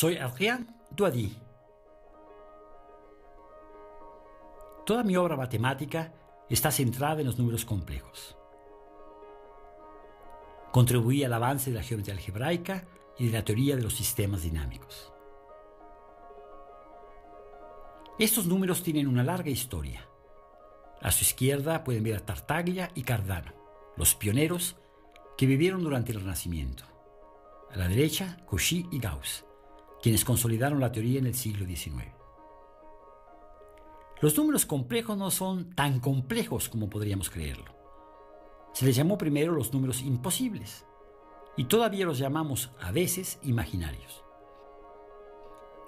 Soy Adrien Douady. Toda mi obra matemática está centrada en los números complejos. Contribuí al avance de la geometría algebraica y de la teoría de los sistemas dinámicos. Estos números tienen una larga historia. A su izquierda pueden ver a Tartaglia y Cardano, los pioneros que vivieron durante el Renacimiento. A la derecha, Cauchy y Gauss, quienes consolidaron la teoría en el siglo XIX. Los números complejos no son tan complejos como podríamos creerlo. Se les llamó primero los números imposibles, y todavía los llamamos a veces imaginarios.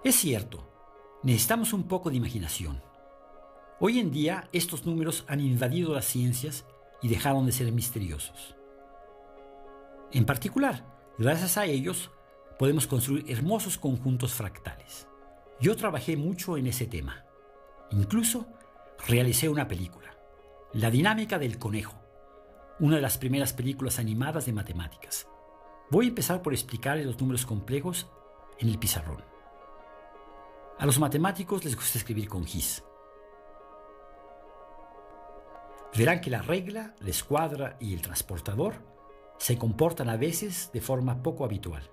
Es cierto, necesitamos un poco de imaginación. Hoy en día estos números han invadido las ciencias y dejaron de ser misteriosos. En particular, gracias a ellos, podemos construir hermosos conjuntos fractales. Yo trabajé mucho en ese tema. Incluso realicé una película, La dinámica del conejo, una de las primeras películas animadas de matemáticas. Voy a empezar por explicarles los números complejos en el pizarrón. A los matemáticos les gusta escribir con gis. Verán que la regla, la escuadra y el transportador se comportan a veces de forma poco habitual.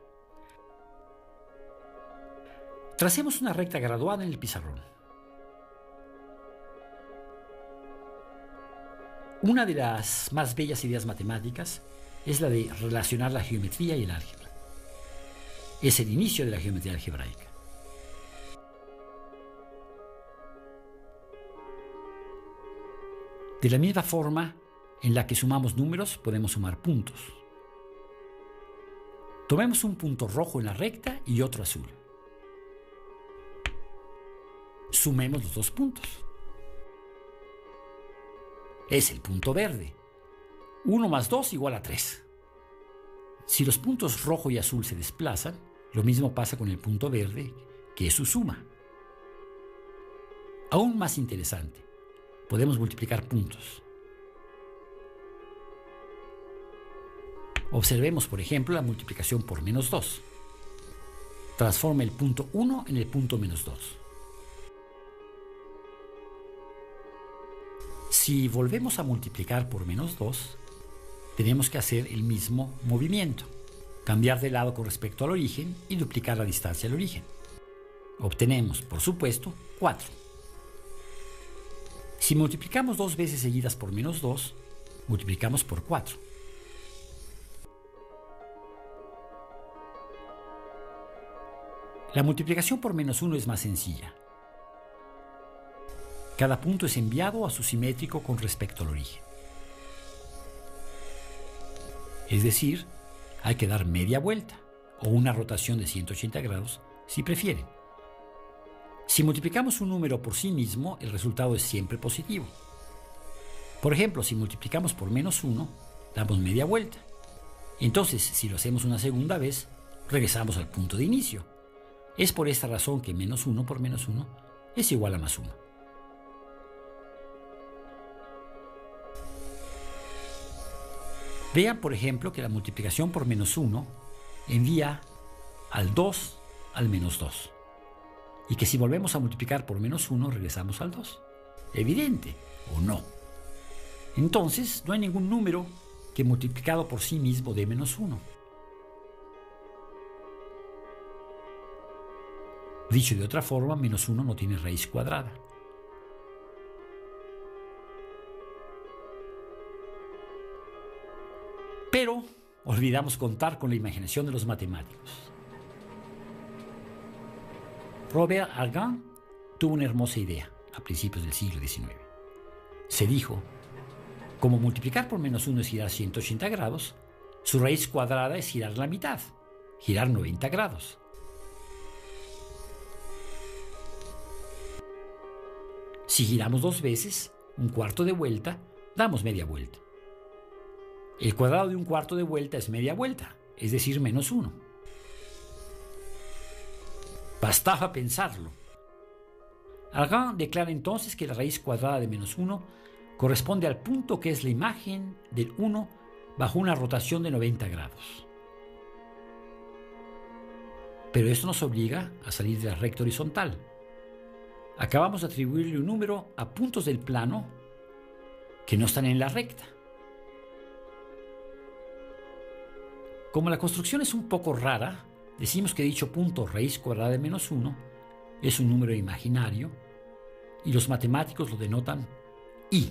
Tracemos una recta graduada en el pizarrón. Una de las más bellas ideas matemáticas es la de relacionar la geometría y el álgebra. Es el inicio de la geometría algebraica. De la misma forma en la que sumamos números, podemos sumar puntos. Tomemos un punto rojo en la recta y otro azul. Sumemos los dos puntos. Es el punto verde. 1 más 2 igual a 3. Si los puntos rojo y azul se desplazan, lo mismo pasa con el punto verde, que es su suma. Aún más interesante, podemos multiplicar puntos. Observemos, por ejemplo, la multiplicación por menos 2. Transforma el punto 1 en el punto menos 2. Si volvemos a multiplicar por menos 2, tenemos que hacer el mismo movimiento, cambiar de lado con respecto al origen y duplicar la distancia al origen. Obtenemos, por supuesto, 4. Si multiplicamos 2 veces seguidas por menos 2, multiplicamos por 4. La multiplicación por menos 1 es más sencilla. Cada punto es enviado a su simétrico con respecto al origen. Es decir, hay que dar media vuelta o una rotación de 180 grados si prefieren. Si multiplicamos un número por sí mismo, el resultado es siempre positivo. Por ejemplo, si multiplicamos por menos 1, damos media vuelta. Entonces, si lo hacemos una segunda vez, regresamos al punto de inicio. Es por esta razón que menos 1 por menos 1 es igual a más 1. Vean, por ejemplo, que la multiplicación por menos 1 envía al 2 al menos 2. Y que si volvemos a multiplicar por menos 1, regresamos al 2. ¿Evidente o no? Entonces, no hay ningún número que multiplicado por sí mismo dé menos 1. Dicho de otra forma, menos 1 no tiene raíz cuadrada. Pero olvidamos contar con la imaginación de los matemáticos. Robert Argand tuvo una hermosa idea a principios del siglo XIX. Se dijo, como multiplicar por menos 1 es girar 180 grados, su raíz cuadrada es girar la mitad, girar 90 grados. Si giramos 2 veces, un cuarto de vuelta, damos media vuelta. El cuadrado de un cuarto de vuelta es media vuelta, es decir, menos 1. Bastaba pensarlo. Argand declara entonces que la raíz cuadrada de menos 1 corresponde al punto que es la imagen del 1 bajo una rotación de 90 grados. Pero esto nos obliga a salir de la recta horizontal. Acabamos de atribuirle un número a puntos del plano que no están en la recta. Como la construcción es un poco rara, decimos que dicho punto raíz cuadrada de -1 es un número imaginario y los matemáticos lo denotan i.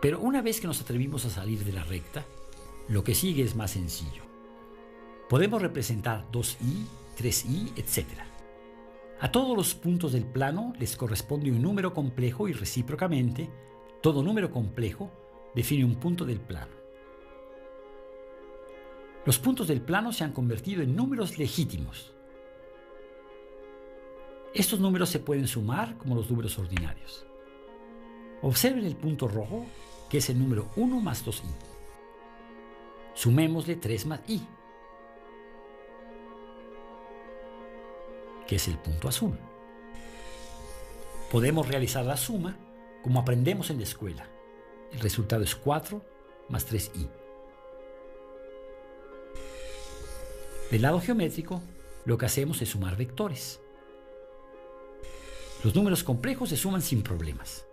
Pero una vez que nos atrevimos a salir de la recta, lo que sigue es más sencillo. Podemos representar 2i, 3i, etc. A todos los puntos del plano les corresponde un número complejo y recíprocamente, todo número complejo define un punto del plano. Los puntos del plano se han convertido en números legítimos. Estos números se pueden sumar como los números ordinarios. Observen el punto rojo, que es el número 1 más 2i. Sumémosle 3 más i, que es el punto azul. Podemos realizar la suma como aprendemos en la escuela. El resultado es 4 más 3i. Del lado geométrico, lo que hacemos es sumar vectores. Los números complejos se suman sin problemas.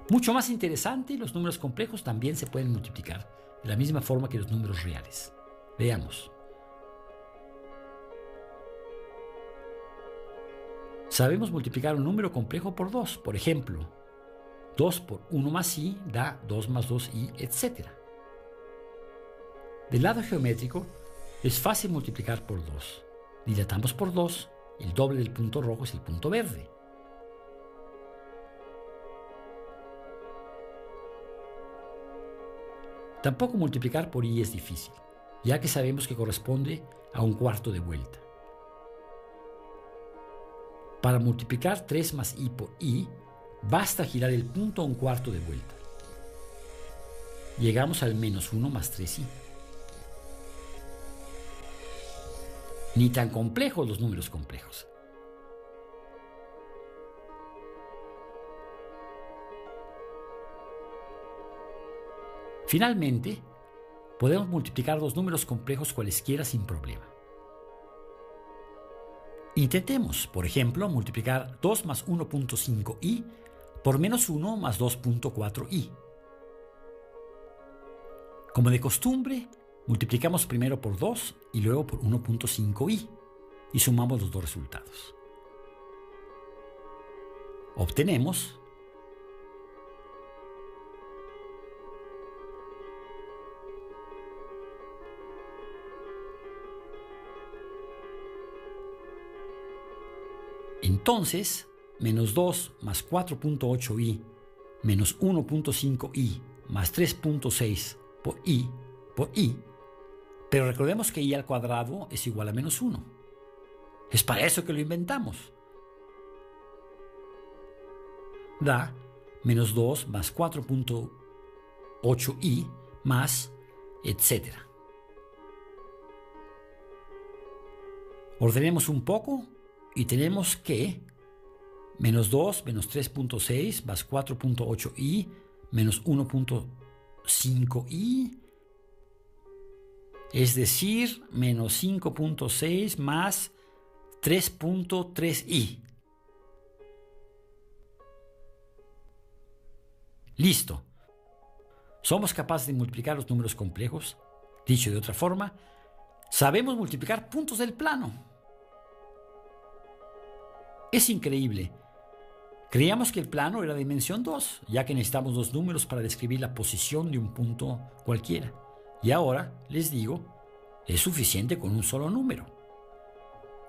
Mucho más interesante, los números complejos también se pueden multiplicar de la misma forma que los números reales. Veamos. Sabemos multiplicar un número complejo por 2. Por ejemplo, 2 por 1 más i da 2 más 2i, etc. Del lado geométrico, es fácil multiplicar por 2. Dilatamos por 2, el doble del punto rojo es el punto verde. Tampoco multiplicar por i es difícil, ya que sabemos que corresponde a un cuarto de vuelta. Para multiplicar 3 más i por i, basta girar el punto a un cuarto de vuelta. Llegamos al -1 más 3i. Ni tan complejos los números complejos. Finalmente, podemos multiplicar los números complejos cualesquiera sin problema. Intentemos, por ejemplo, multiplicar 2 más 1.5i por -1 más 2.4i. Como de costumbre, multiplicamos primero por 2 y luego por 1.5i y sumamos los dos resultados. Obtenemos entonces, menos 2 más 4.8i menos 1.5i más 3.6 por i, pero recordemos que i al cuadrado es igual a -1. Es para eso que lo inventamos. Da menos 2 más 4.8i más etc. Ordenemos un poco y tenemos que menos 2 menos 3.6 más 4.8i menos 1.5i, es decir, menos 5.6 más 3.3i. Listo. Somos capaces de multiplicar los números complejos. Dicho de otra forma, sabemos multiplicar puntos del plano. Es increíble. Creíamos que el plano era de dimensión 2, ya que necesitamos dos números para describir la posición de un punto cualquiera. Y ahora, les digo, es suficiente con un solo número.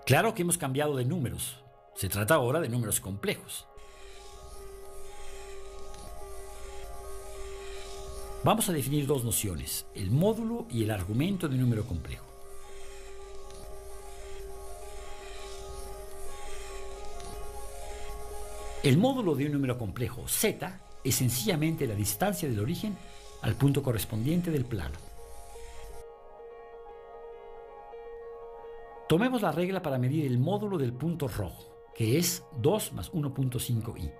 Claro que hemos cambiado de números. Se trata ahora de números complejos. Vamos a definir dos nociones, el módulo y el argumento de un número complejo. El módulo de un número complejo z es sencillamente la distancia del origen al punto correspondiente del plano. Tomemos la regla para medir el módulo del punto rojo, que es 2 más 1.5i.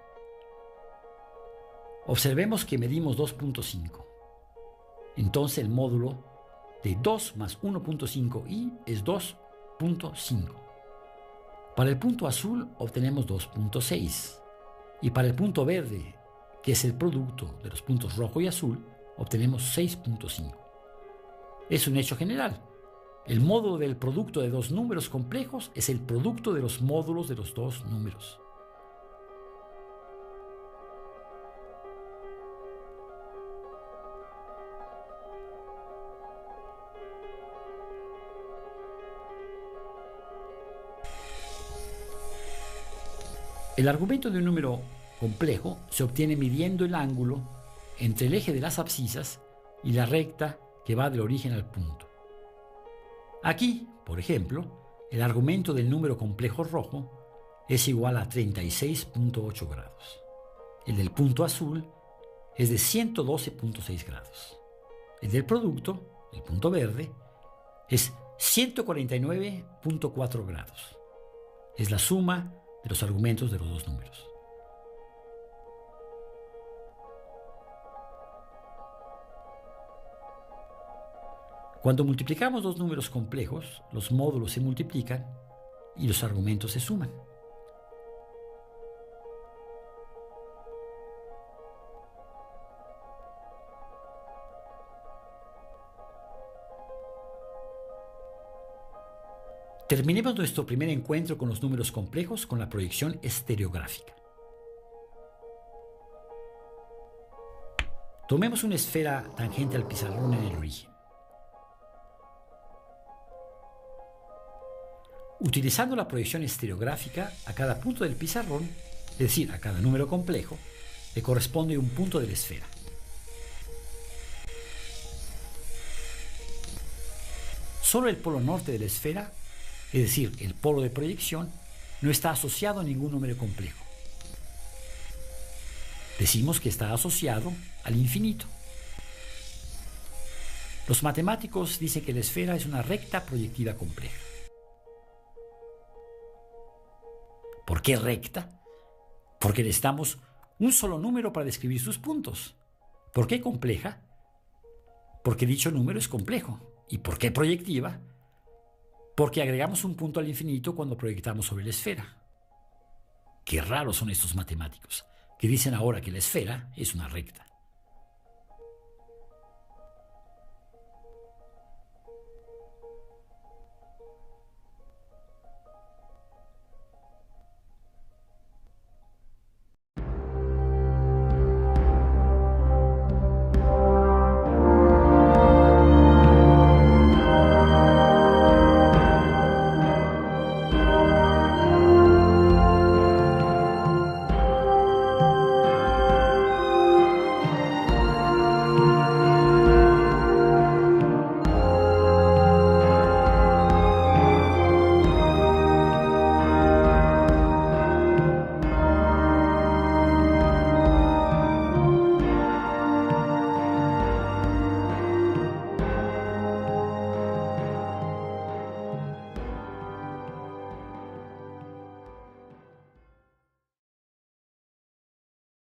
Observemos que medimos 2.5. Entonces el módulo de 2 más 1.5i es 2.5. Para el punto azul obtenemos 2.6. Y para el punto verde, que es el producto de los puntos rojo y azul, obtenemos 6.5. Es un hecho general. El módulo del producto de dos números complejos es el producto de los módulos de los dos números. El argumento de un número complejo se obtiene midiendo el ángulo entre el eje de las abscisas y la recta que va del origen al punto. Aquí, por ejemplo, el argumento del número complejo rojo es igual a 36.8 grados. El del punto azul es de 112.6 grados. El del producto, el punto verde, es 149.4 grados. Es la suma de los argumentos de los dos números. Cuando multiplicamos dos números complejos, los módulos se multiplican y los argumentos se suman. Terminemos nuestro primer encuentro con los números complejos con la proyección estereográfica. Tomemos una esfera tangente al pizarrón en el origen. Utilizando la proyección estereográfica, a cada punto del pizarrón, es decir, a cada número complejo, le corresponde un punto de la esfera. Solo el polo norte de la esfera, es decir, el polo de proyección, no está asociado a ningún número complejo. Decimos que está asociado al infinito. Los matemáticos dicen que la esfera es una recta proyectiva compleja. ¿Por qué recta? Porque necesitamos un solo número para describir sus puntos. ¿Por qué compleja? Porque dicho número es complejo. ¿Y por qué proyectiva? Porque agregamos un punto al infinito cuando proyectamos sobre la esfera. Qué raros son estos matemáticos, que dicen ahora que la esfera es una recta.